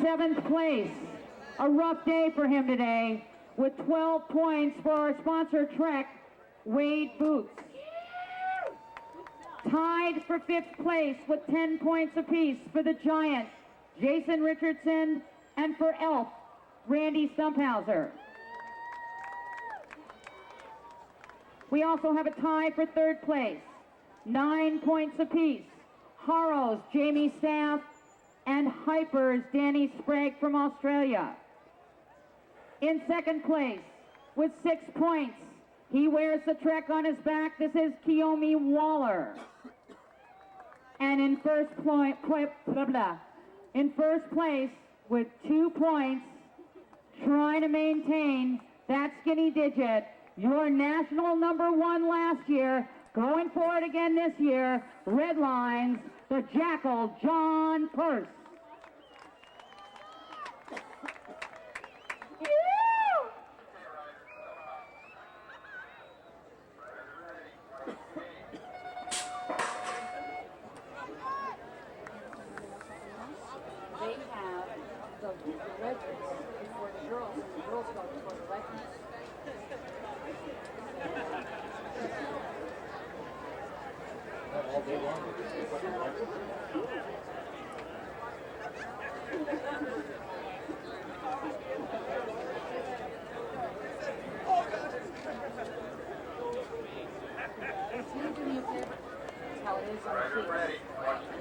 7th place. A rough day for him today with 12 points for our sponsor Trek, Wade Boots. Tied for 5th place with 10 points apiece for the Giant, Jason Richardson, and for Elf, Randy Stumphauser. We also have a tie for 3rd place. 9 points apiece. Harrow's Jamie Staff and Hyper's Danny Sprague from Australia. In 2nd place with 6 points, he wears the Trek on his back. This is Kiyomi Waller. And in first place with 2 points, trying to maintain that skinny digit, your national #1 last year, going for it again this year, Red Lines, the Jackal, John Purse. They have the legends before the girls, and the girls go before the legends. All day long. That's how it is on the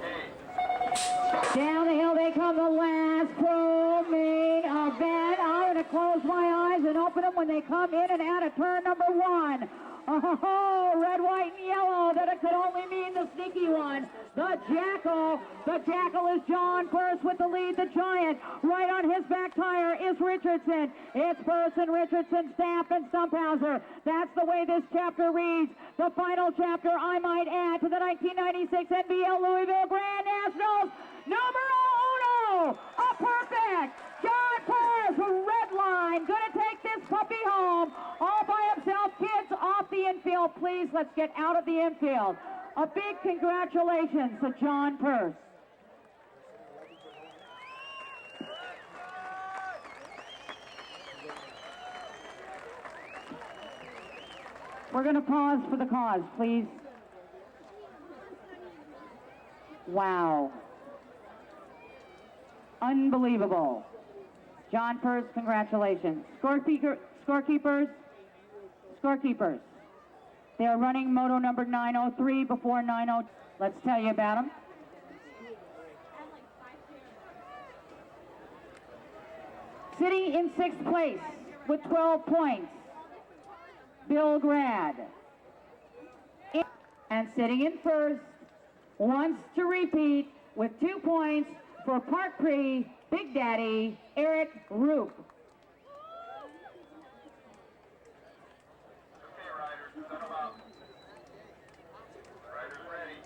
sheet. Down the hill they come, the last pro main event. I'm going to close my eyes and open them when they come in and out of turn #1. Oh, red, white, and yellow. That it could only mean the sneaky one. The Jackal. The Jackal is John Purse with the lead. The Giant. Right on his back tire is Richardson. It's Purse and Richardson, Staff, and Stumphauser. That's the way this chapter reads. The final chapter, I might add, to the 1996 NBL Louisville Grand Nationals. #1, a perfect John Purse, red line, gonna take this puppy home all by himself. Kids off the infield, please. Let's get out of the infield. A big congratulations to John Purse. We're gonna pause for the cause, please. Wow. Unbelievable. John Purse, congratulations. Scorekeepers. They are running moto number 903 before 90. Let's tell you about them. Sitting in 6th place with 12 points, Bill Grad. And sitting in 1st, wants to repeat with 2 points for Park Prix, Big Daddy, Eric Roop. Okay, riders, set them up. Riders ready.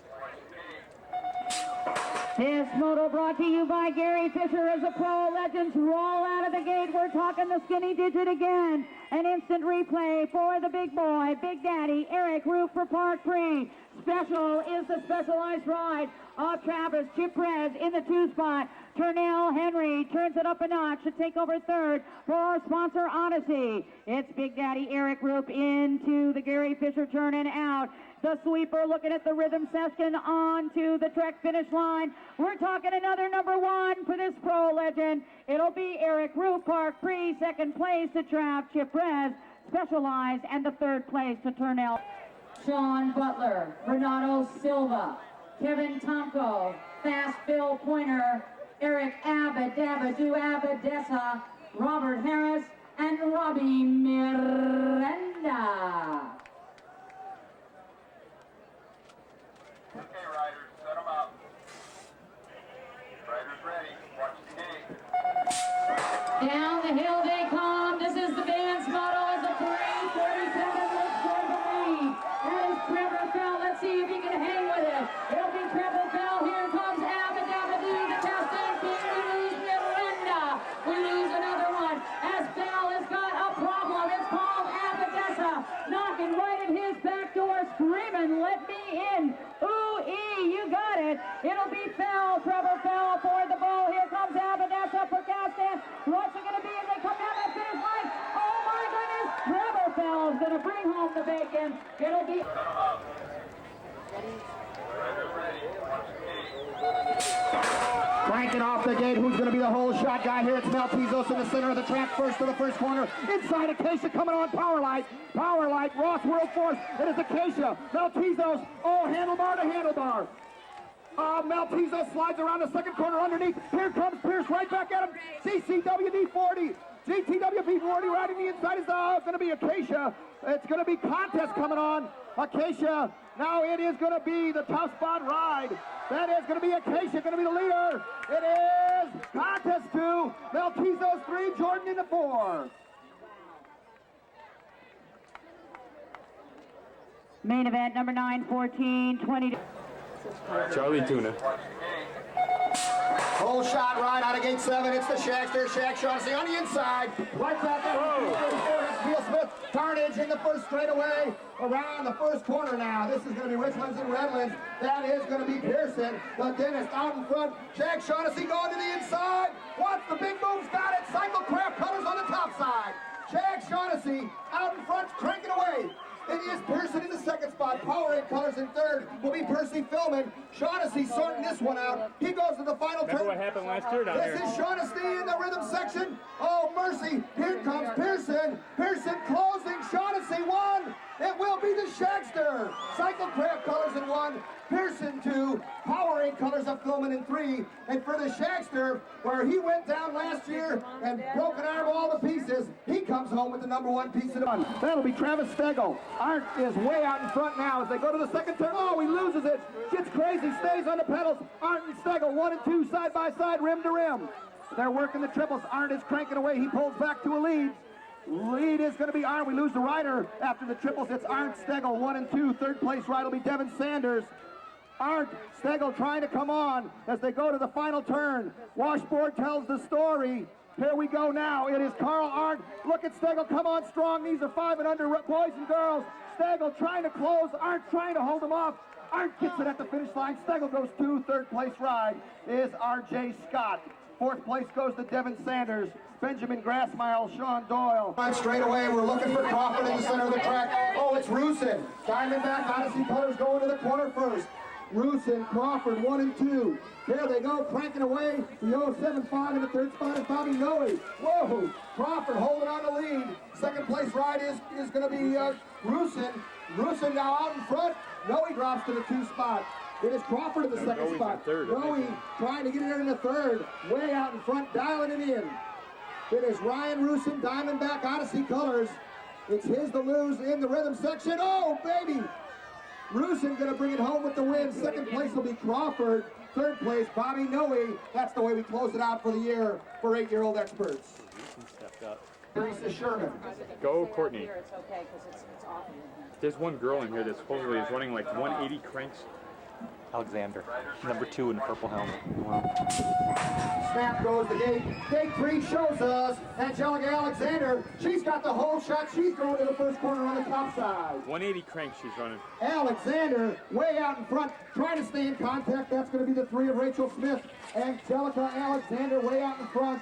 This moto brought to you by Gary Fisher as the Pro Legends roll out of the gate. We're talking the skinny digit again. An instant replay for the big boy, Big Daddy, Eric Roop for Park Prix. Special is the specialized ride of Travis Chiprez in the 2 spot. Turnell Henry turns it up a notch to take over 3rd for our sponsor Odyssey. It's Big Daddy Eric Roop into the Gary Fisher turn and out. The sweeper looking at the rhythm session onto the Trek finish line. We're talking another #1 for this Pro Legend. It'll be Eric Roop, Park Prix, 2nd place to Trav Chiprez, Specialized, and the 3rd place to Turnell. Sean Butler, Renato Silva, Kevin Tomko, Fast Bill Pointer, Eric Abadabadoo Abadessa, Robert Harris, and Robbie Miranda. Okay, riders, set them up. Riders ready. Watch the gate. Down the hill they come. This is the band's motto as the 347 looks for the lead. That is Trevor Fell. Let's see if he can hang with it. It'll be Trevor Fell. Here comes Abadabadoo, the testing team. We lose Miranda. We lose another one. As Fell has got a problem. It's called Abadessa. Knocking right at his back door, screaming, "Let me in." Ooh-ee, you got it. It'll be Fell. Trevor Fell for the ball. Here comes Abadabadoo. bring home the bacon. It'll be... Cranking off the gate. Who's going to be the whole shot guy here? It's Maltezos in the center of the track, first to the first corner. Inside, Acacia coming on. Power light. Ross World Force. It is Acacia. Maltezos. Oh, handlebar to handlebar. Maltezos slides around the second corner underneath. Here comes Pierce right back at him. CCWD 40. GTWP 40 riding the inside is going to be Acacia. It's going to be contest coming on. Acacia. Now it is going to be the tough spot ride. That is going to be Acacia, going to be the leader. It is contest 2, Maltezos 3, Jordan in the 4. Main event number 9, 14, 20. Charlie Tuna. Whole shot ride out of gate 7. It's the Shackster. Shack Shaughnessy on the inside. Right back at Neil Smith. Carnage in the first straightaway. Around the first corner now. This is going to be Richlands and Redlands. That is going to be Pearson. The dentist out in front. Jack Shaughnessy going to the inside. Watch the big moves. Got it. Cyclecraft colors on the top side. Jack Shaughnessy out in front, cranking away. It is Pearson in the second spot. Power 8 colors in third will be Percy Philman. Shaughnessy sorting this one out. He goes to the final turn. Remember what happened last year down This here. is Shaughnessy in the rhythm section. Oh, mercy. Here comes Pearson. Pearson closing. Shaughnessy 1. It will be the Shackster. Cyclecraft colors in 1. Pearson 2. Power 8 colors of Philman in 3. And for the Shackster, where he went down last year and broke an arm all to pieces, he comes home with the number 1 piece of the run. That'll be Travis Stegel. Arndt is way out in front now as they go to the second turn. Oh, he loses it. Gets crazy, stays on the pedals. Arndt and Stegel, 1 and 2 side by side, rim to rim. They're working the triples. Arndt is cranking away. He pulls back to a lead. Lead is going to be Arndt. We lose the rider after the triples. It's Arndt Stegel, 1 and 2. Third place ride will be Devin Sanders. Arndt Stegel trying to come on as they go to the final turn. Washboard tells the story. Here we go now. It is Carl Arndt. Look at Stegel come on strong. These are 5 and under boys and girls. Stegel trying to close. Arndt trying to hold him off. Arndt gets it at the finish line. Stegel goes 2. Third place ride is R.J. Scott. Fourth place goes to Devin Sanders. Benjamin Grassmile, Sean Doyle. Straight away, we're looking for Crawford in the center of the track. Oh, it's Rusin. Diamondback Odyssey colors going to the corner first. Rusin, Crawford, 1 and 2. Here they go, cranking away. The 075 in the third spot is Bobby Noe. Whoa! Crawford holding on the lead. Second place ride is going to be Rusin. Rusin now out in front. Noe drops to the 2 spot. It is Crawford in the second spot. Noe trying to get it in the third. Way out in front, dialing it in. It is Ryan Rusin, Diamondback Odyssey colors. It's his to lose in the rhythm section. Oh, baby! Rusin going to bring it home with the win. Second place will be Crawford. Third place, Bobby Noe. That's the way we close it out for the year for 8-year-old experts. Stepped up. Teresa Sherman. Go, Courtney. It's okay because it's off. There's one girl in here that supposedly is running like 180 cranks. Alexander, number 2 in the purple helmet. Snap goes the gate. Gate 3 shows us Angelica Alexander. She's got the whole shot. She's going to the first corner on the top side. 180 cranks she's running. Alexander way out in front, trying to stay in contact. That's going to be the 3 of Rachel Smith. Angelica Alexander way out in front.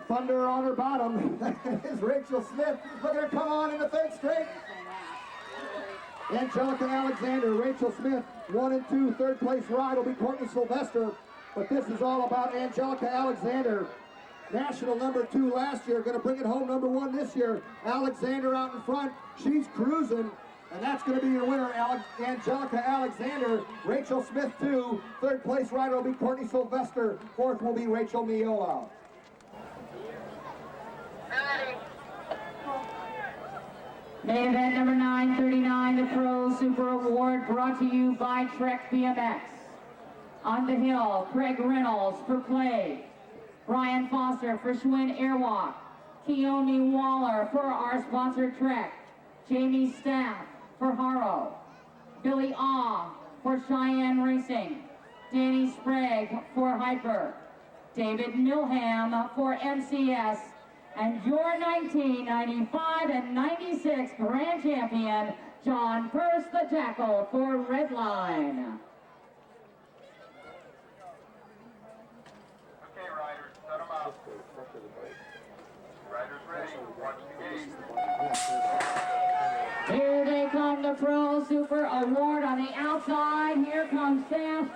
Thunder on her bottom is Rachel Smith. Look at her come on in the third straight. Angelica Alexander, Rachel Smith, 1 and 2. Third place ride will be Courtney Sylvester. But this is all about Angelica Alexander. National number 2 last year, going to bring it home number 1 this year. Alexander out in front. She's cruising. And that's going to be your winner, Angelica Alexander. Rachel Smith, 2. Third place rider will be Courtney Sylvester. Fourth will be Rachel Miola. Main event number 939, the Pro Super Award, brought to you by Trek BMX. On the hill, Craig Reynolds for Play. Brian Foster for Schwinn Airwalk. Keone Waller for our sponsor Trek. Jamie Staff for Haro. Billy Ah for Cheyenne Racing. Danny Sprague for Hyper. David Milham for MCS. And your 1995 and 96 Grand Champion, John Purse the Jackal for Redline. Okay, riders, set them up. Riders ready. Watch the gate. the Pro Super Award on the outside. Here comes Staff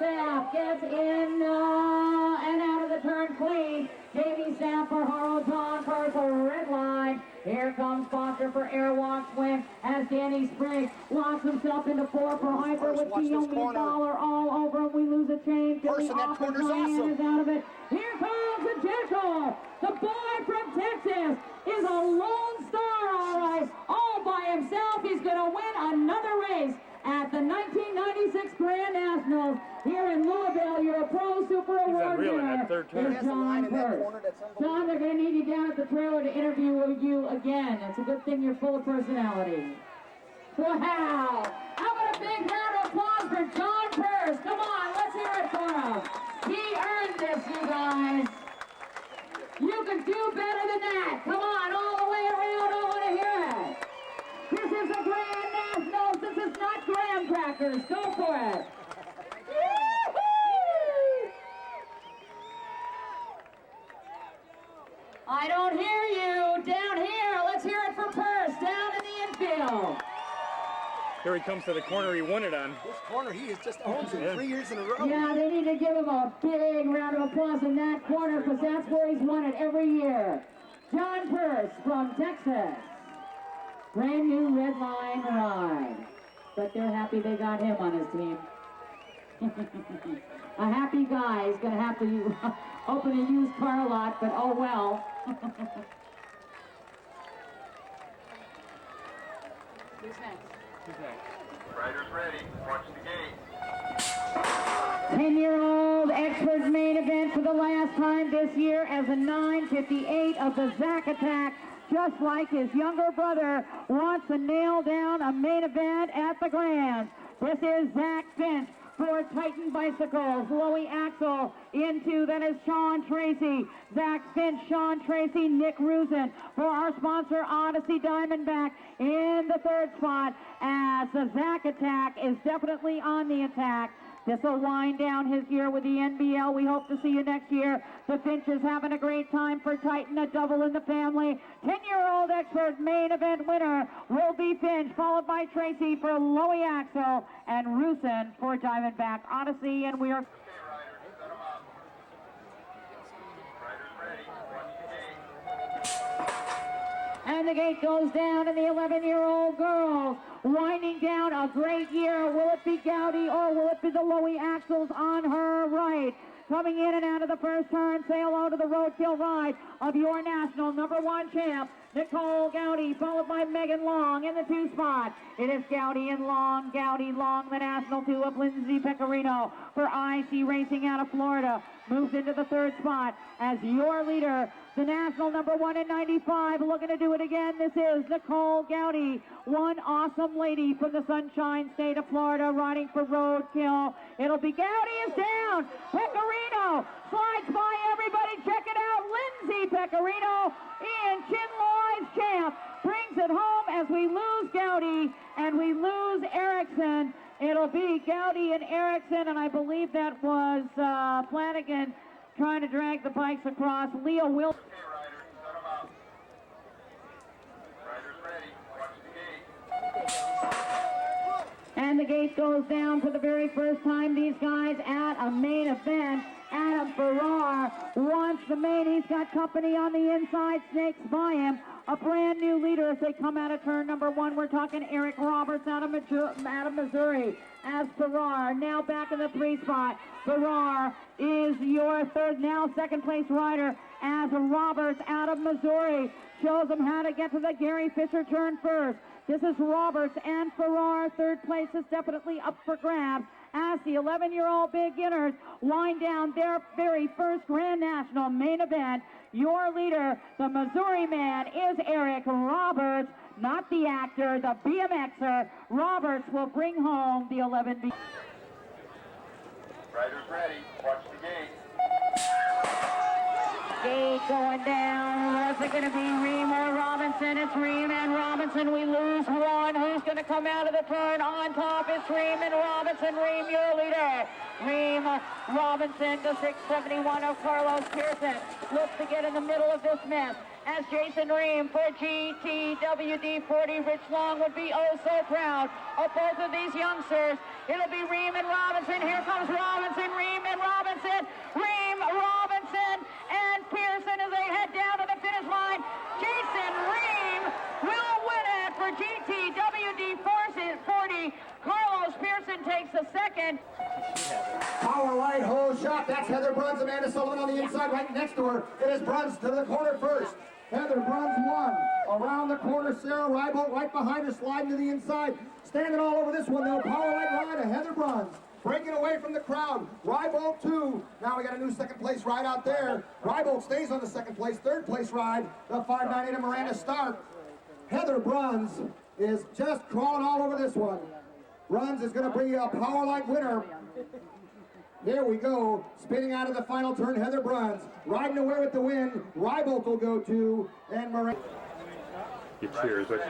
gets in and out of the turn clean. Davey Staff for Harlow John First, red line. Here comes Foster for Airwalk Swim as Danny Spriggs locks himself into 4 for Hyper with Naomi Fowler all over him. We lose a change to the offense. Ryan is out of it. Here comes the Jekyll. The boy from Texas is a lone star, all right. All by himself. He's going to win another race at the 1996 Grand Nationals here in Louisville. Your Pro Super Award winner is John Purse. John, they're going to need you down at the trailer to interview you again. It's a good thing you're full of personality. Wow! How about a big round of applause for John Purse? Come on, let's hear it for him. He earned this, you guys. You can do better than that. Come on, all the way around. I want to hear it. This is a Grand Nationals. This is not graham crackers. Go for it. Yee-hoo! I don't hear you. Down here. Let's hear it for Purse. Down in the infield. Here he comes to the corner he won it on. This corner, he has just owns it 3 years in a row. Yeah, they need to give him a big round of applause in that corner because that's where he's won it every year. John Purse from Texas. Brand new red line ride. But they're happy they got him on his team. A happy guy is going to have to open a used car lot, but oh well. Who's next? Riders ready. Watch the gate. 10-year-old expert main event for the last time this year as a 9:58 of the Zack Attack, just like his younger brother, wants to nail down a main event at the Grand. This is Zach Finch for Titan Bicycles. Louie Axel into, that is Sean Tracy. Zach Finch, Sean Tracy, Nick Rusin for our sponsor Odyssey Diamondback in the 3rd spot as the Zack Attack is definitely on the attack. This will wind down his year with the NBL. We hope to see you next year. The Finch is having a great time for Titan, a double in the family. 10-year-old expert main event winner will be Finch, followed by Tracy for Louie Axel and Rusin for Diamondback Odyssey. And we are... Okay, riders, set them up. Riders ready. Watch the gate. And the gate goes down, and the 11-year-old girls winding down a great year. Will it be Gowdy or will it be the Louie Axels on her right? Coming in and out of the first turn, say hello to the roadkill ride of your national #1 champ, Nicole Gowdy, followed by Megan Long in the 2 spot. It is Gowdy and Long, Gowdy, Long, the national 2 of Lindsay Pecorino for IC Racing out of Florida. Moves into the 3rd spot as your leader, the national #1 in 95, looking to do it again. This is Nicole Gowdy, one awesome lady from the Sunshine State of Florida, riding for Roadkill. It'll be Gowdy is down. Pecorino slides by everybody. Check it out. Lindsay Pecorino in Chin Lloyd's champ brings it home as we lose Gowdy and we lose Erickson. It'll be Gowdy and Erickson, and I believe that was Flanagan trying to drag the bikes across. Leo will. Okay, riders, set them up. Riders ready. Watch the gate. And the gate goes down for the very first time. These guys at a main event. Adam Farrar wants the main. He's got company on the inside. Snakes by him. A brand new leader as they come out of turn #1. We're talking Eric Roberts out of Missouri as Farrar now back in the 3 spot. Farrar is your third, now 2nd place rider as Roberts out of Missouri shows them how to get to the Gary Fisher turn first. This is Roberts and Farrar. 3rd place is definitely up for grabs as the 11-year-old beginners wind down their very first Grand National main event. Your leader, the Missouri man, is Eric Roberts, not the actor, the BMXer. Roberts will bring home the 11B. Riders ready. Watch the gate. Gate Going down, was it going to be Ream or Robinson? It's Ream and Robinson. We lose one. Who's going to come out of the turn? On top is Ream and Robinson. Ream, your leader. Ream Robinson to 671 of Carlos Pearson. Looks to get in the middle of this mess. As Jason Ream for GTWD 40, Rich Long would be oh so proud of both of these youngsters. It'll be Ream and Robinson. Here comes Robinson, Ream and Robinson. Ream, Robinson, and Pearson as they head down to the finish line. Jason Ream will win it for GTWD 40. Carlos Pearson takes the second. Power light hole shot. That's Heather Bruns, Amanda Sullivan on the inside right next to her. It is Bruns to the corner first. Heather Bruns won. Around the corner, Sarah Rybolt right behind her, sliding to the inside. Standing all over this one, though. Power light ride to Heather Bruns. Breaking away from the crowd. Rybolt 2. Now we got a new second place ride out there. Rybolt stays on the second place. Third place ride, the 598 of Miranda Stark. Heather Bruns is just crawling all over this one. Bruns is going to bring you a power light winner. Here we go, spinning out of the final turn, Heather Bruns, riding away with the win. Rybolt will go to, and Miranda. You cheer is what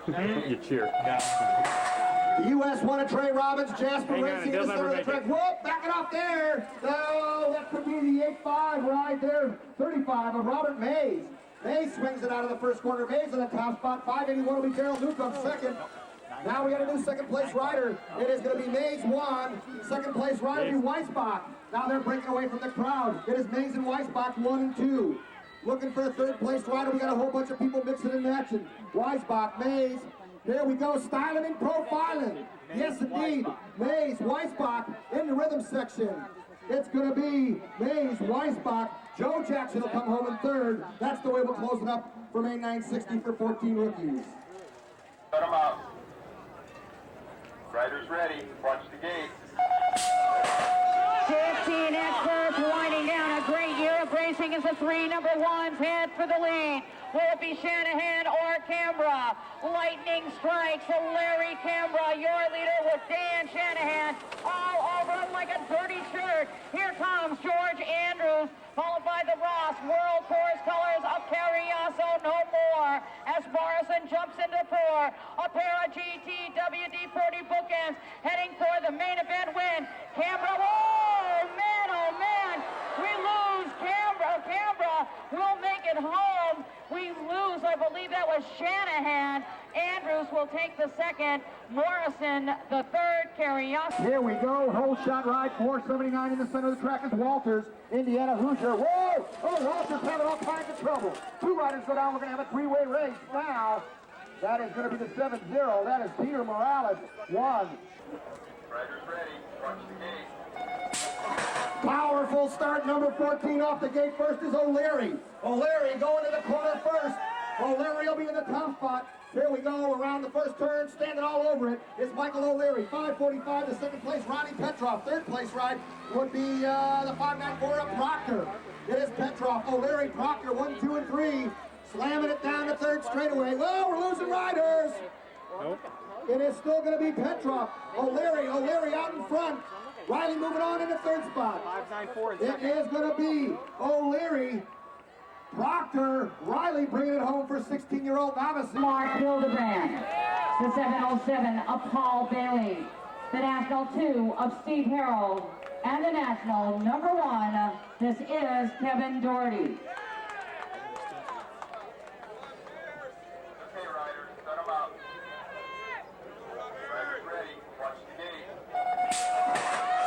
you do. You cheer. The U.S. won a Trey Robbins, Jasper Hang on, Racing in they'll the center never of the make track. it. Whoop, back it off there. Oh, that could be the 8-5 ride there. 35 of Robert Mays. Mays swings it out of the first corner. Mays in the top spot. 581 will be Daryl Newcomb second. Now we got a new second place rider. It is going to be Mays 1. Second place rider will be Weisbach. Now they're breaking away from the crowd. It is Mays and Weisbach 1 and 2. Looking for a third place rider. We got a whole bunch of people mixing in action. Weisbach, Mays. Here we go, styling and profiling. Yes, indeed. Mays, Weisbach in the rhythm section. It's going to be Mays, Weisbach. Joe Jackson will come home in third. That's the way we'll close it up for May 960 for 14 rookies. Set them up. Riders ready. Watch the gate. 15 experts winding down a great year of racing as the three number ones head for the lead. Will it be Shanahan or Canberra? Lightning strikes Larry Canberra, your leader with Dan Shanahan all over him like a dirty shirt. Here comes George Andrews, followed by the Ross World Tourist colors of Carriazo no more as Morrison jumps into four. A pair of GTWD 40 bookends heading for the main event win. Canberra, oh man, we lose Canberra. Canberra will make it home. We lose, I believe that was Shanahan. Andrews will take the second. Morrison the third. Carriazo. Here we go, whole shot ride, 479 in the center of the track is Walters, Indiana Hoosier. Whoa! Oh, Walters having all kinds of trouble. Two riders go down, we're going to have a three-way race now. That is going to be the 7-0. That is Peter Morales, 1. Riders ready. Watch the gate. Powerful start, number 14 off the gate. First is O'Leary. O'Leary going to the corner first. O'Leary will be in the top spot. Here we go around the first turn, standing all over it is Michael O'Leary. 545, the second place, Ronnie Petroff. Third place ride would be the 594 of Proctor. It is Petroff, O'Leary, Proctor, 1, 2, and 3. Slamming it down the third straightaway. Well, we're losing riders. Nope. It is still going to be Petroff. O'Leary out in front. Riley moving on in the third spot. 594 in It second. is going to be O'Leary, Proctor, Riley bringing it home for 16-year-old novice. Mark Hildebrand. The 707 of Paul Bailey. The National 2 of Steve Harrell. And the National number 1, this is Kevin Doherty. Okay, riders. Set them up. Riders ready. Watch the gate.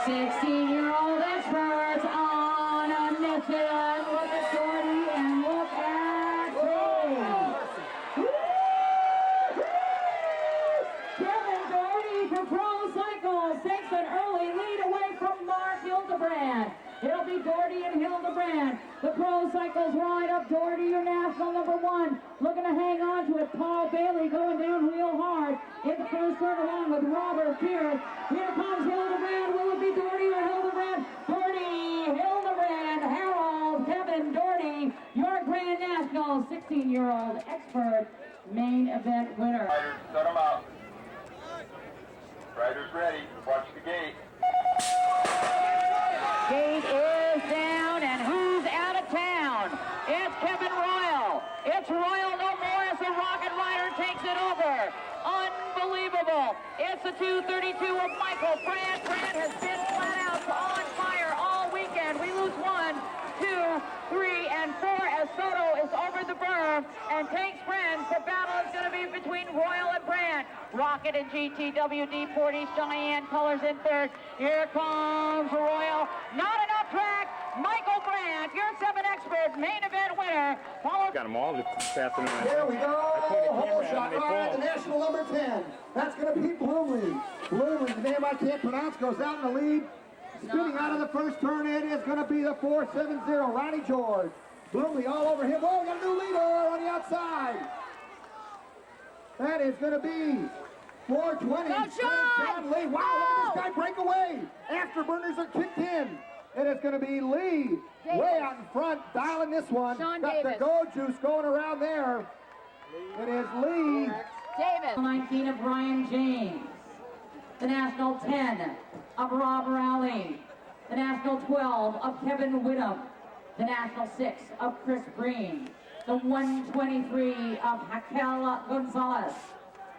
16-year-old experts on a mission. Look at Doherty and look at James. Kevin Doherty for Pro Cycles takes an early lead away from Mark Hildebrand. It'll be Doherty and Hildebrand. The Pro Cycles ride up Doherty, your national number 1. Looking to hang on to it. Paul Bailey going down real hard in the first turn along with Robert Pierce. Here comes Hildebrand. Will it be Doherty or Hildebrand? Doherty, Hildebrand, Harold, Kevin Doherty, your Grand National 16-year-old expert main event winner. Riders, set them up. Riders ready. Watch the gate. Gate is down, and who's out of town? It's Kevin Royal. It's Royal no more as the Rocket Rider takes it over. Unbelievable. It's the 232 of Michael Brandt. Brandt has been flat out on fire all weekend. We lose 1, 2, 3, and 4 as Soto is over the berm and takes Brandt. The battle is going to be between Royal and Brandt. Rocket and GTWD 40 Cheyenne colors in third. Here comes Royal. Not enough track. Michael Brandt, your 7 expert main event winner. Followed. Got them all this afternoon. Here we go. Hole shot. All right, the national number 10. That's going to be Bloomley. Bloomley, the name I can't pronounce, goes out in the lead. Spinning out of the first turn, it is going to be the 470, Ronnie George. Bloomley all over him. Oh, we got a new leader on the outside. That is going to be 420. Go, Sean! Lee. Wow, look at this guy break away. Afterburners are kicked in. It is going to be Lee way out in front, dialing this one. Sean got Davis. the go juice going around there. It is Lee. Davis. 19 of Brian James. The national 10 of Rob Rowley. The national 12 of Kevin Whittam. The national 6 of Chris Breen. The 123 of Raquel Gonzalez.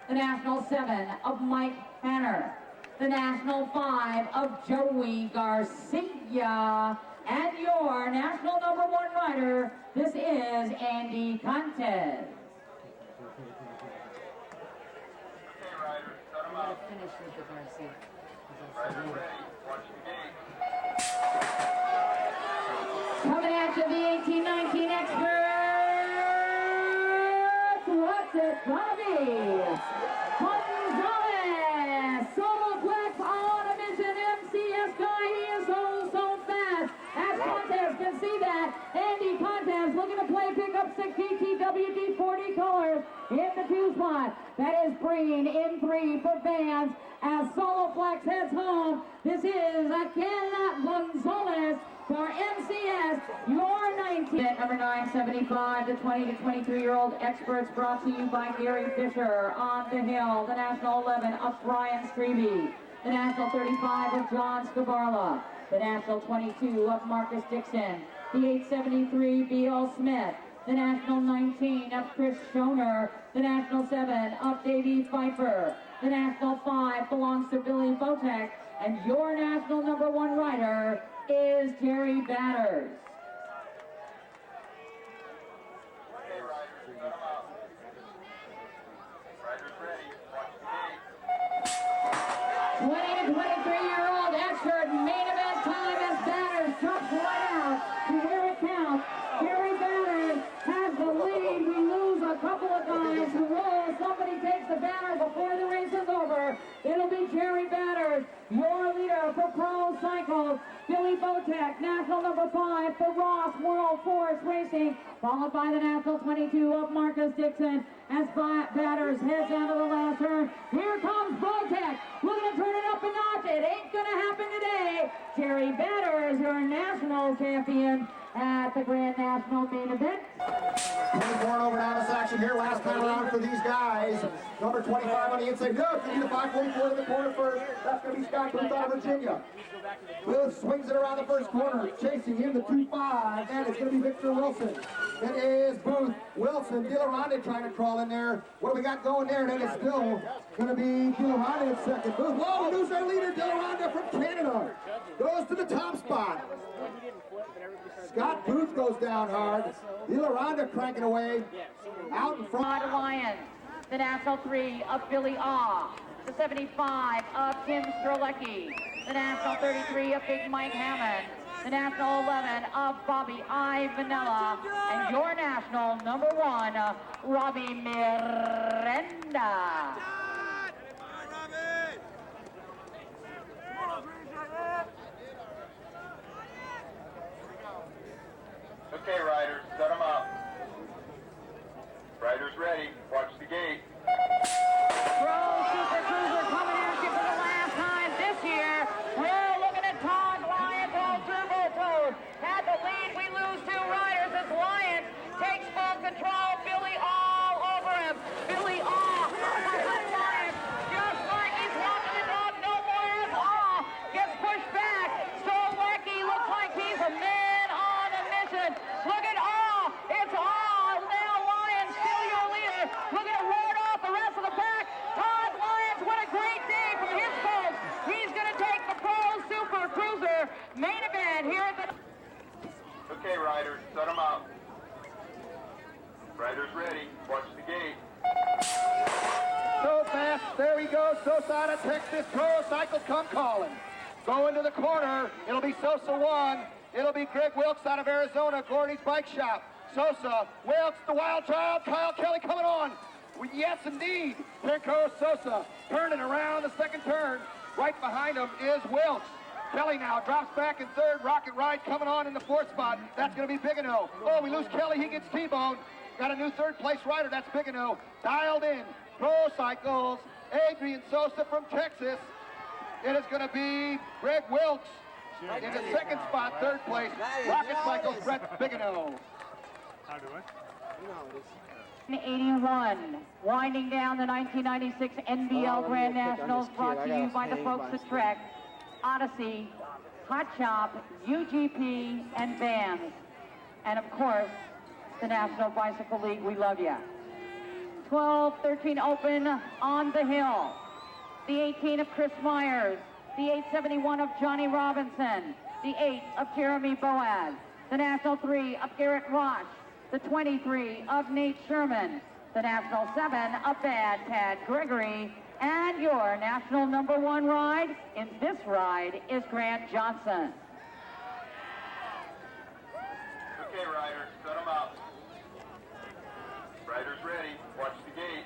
The national 7 of Mike Hanner. The national 5 of Joey Garcia. And your national number 1 rider, this is Andy Contes. Okay, riders, set them up. Finish with the Garcia. Riders ready. Watch the gate. Coming at you, the 18-19 experts. What's it gonna be? Gonzalez, Soloplex on a mission. MCS guy, he is so fast. As Contes can see that. Andy Contes looking to play pickup 6 GTWD 40 colors in the 2 spot. That is Breen in 3 for Vans. As Soloplex heads home, this is Raquel Gonzalez for MCS, your 19. At number 975, the 20 to 23-year-old experts brought to you by Gary Fisher on the hill. The national 11 of Brian Strebe. The national 35 of John Scavarla. The national 22 of Marcus Dixon. The 873 B.O. Smith. The national 19 of Chris Schoner. The national 7 of Davey Pfeiffer. The national 5 belongs to Billy Botek. And your national number 1 rider is Jerry Batters. Okay, riders, set them up. Riders ready. Watch the gate. 20 to 23-year-old expert main event time as Batters drops right out to where it counts. Jerry Batters has the lead. We lose a couple of guys who roll. Somebody takes the banner before the race is over. It'll be Jerry Batters, your leader for Pro Cycles. Billy Botek, national number 5 for Ross World Force Racing, followed by the national 22 of Marcus Dixon as Batters heads down to the last turn. Here comes Botek, looking to turn it up a notch. It ain't gonna happen today. Jerry Batters, your national champion at the Grand National main event. 24 over down this action here. Last time around for these guys. Number 25 on the inside. No, give me the 544 to the corner first. That's going to be Scott Booth out of Virginia. Booth swings it around the first corner. Chasing him, the 2-5. That is going to be Victor Wilson. It is Booth, Wilson, Dilaranda trying to crawl in there. What do we got going there? That is still going to be Dilaranda in second. Booth, whoa, we lose our leader, Dilaranda from Canada. Goes to the top spot. Scott Booth goes down hard. Dilaranda cranking away. Out in front. Lions, the national 3 of Billy Ah, the 75 of Tim Strolecki, the national 33 of Big Mike Hammond, the national 11 of Bobby I. Vanilla, and your national number 1, Robbie Miranda. Okay, riders, set them up. Riders ready. Watch the gate. Pro Super Cruiser coming at you for the last time this year. We're looking at Todd Lyons on Turbo Toad. Had the lead, we lose 2 riders as Lyons takes full control. Billy all over him. Billy all Lyons, just like he's walking the dog, no more as all gets pushed back. So lucky, looks like he's a man on a mission. Look at all Riders ready. Watch the gate. So fast, there he goes. Sosa out of Texas. Pro Cycle come calling. Go into the corner. It'll be Sosa 1. It'll be Greg Wilkes out of Arizona, Gordy's Bike Shop. Sosa, Wilkes, the wild child, Kyle Kelly coming on. Yes, indeed. Here goes Sosa, turning around the second turn. Right behind him is Wilkes. Kelly now drops back in third. Rocket Ride coming on in the fourth spot. That's going to be Bigelow. Oh, we lose Kelly. He gets T-boned. Got a new third-place rider. That's Bigelow. Dialed in. Pro Cycles, Adrian Sosa from Texas. It is going to be Greg Wilkes in the second spot, third place. Rocket Cycles, Brett Bigelow. How do I? 81, winding down the 1996 NBL Grand Nationals, brought to you by the folks at Trek, Odyssey, Hot Shop, UGP, and Vans. And of course, the National Bicycle League, we love you. 12-13 open on the hill. The 18 of Chris Myers, the 871 of Johnny Robinson, the 8 of Jeremy Boaz, the National 3 of Garrett Roche, the 23 of Nate Sherman, the National 7 of Bad Tad Gregory, and your National number 1 ride in this ride is Grant Johnson. Okay, riders, set them up. Riders ready. Watch the gate.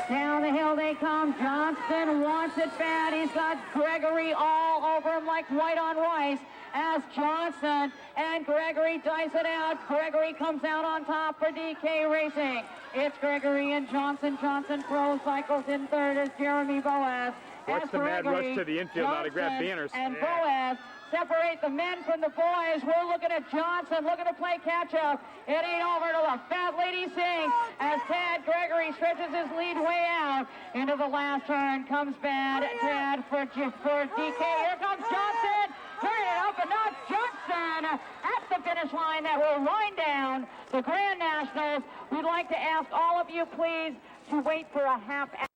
Down the hill they come. Johnston wants it bad. He's got Gregory all over him like white on rice as Johnson and Gregory dice it out. Gregory comes out on top for DK Racing. It's Gregory and Johnson. Johnson Pro Cycles in third as Jeremy Boaz. Watch the mad rush to the infield now to grab banners. And Boaz separate the men from the boys. We're looking at Johnson, looking to play catch-up. It ain't over to the Fat Lady Sing as Tad Gregory stretches his lead way out into the last turn. Comes bad Tad for DK. Here comes Johnson. Turn it up and not Johnson at the finish line. That will wind down the Grand Nationals. We'd like to ask all of you, please, to wait for a half hour.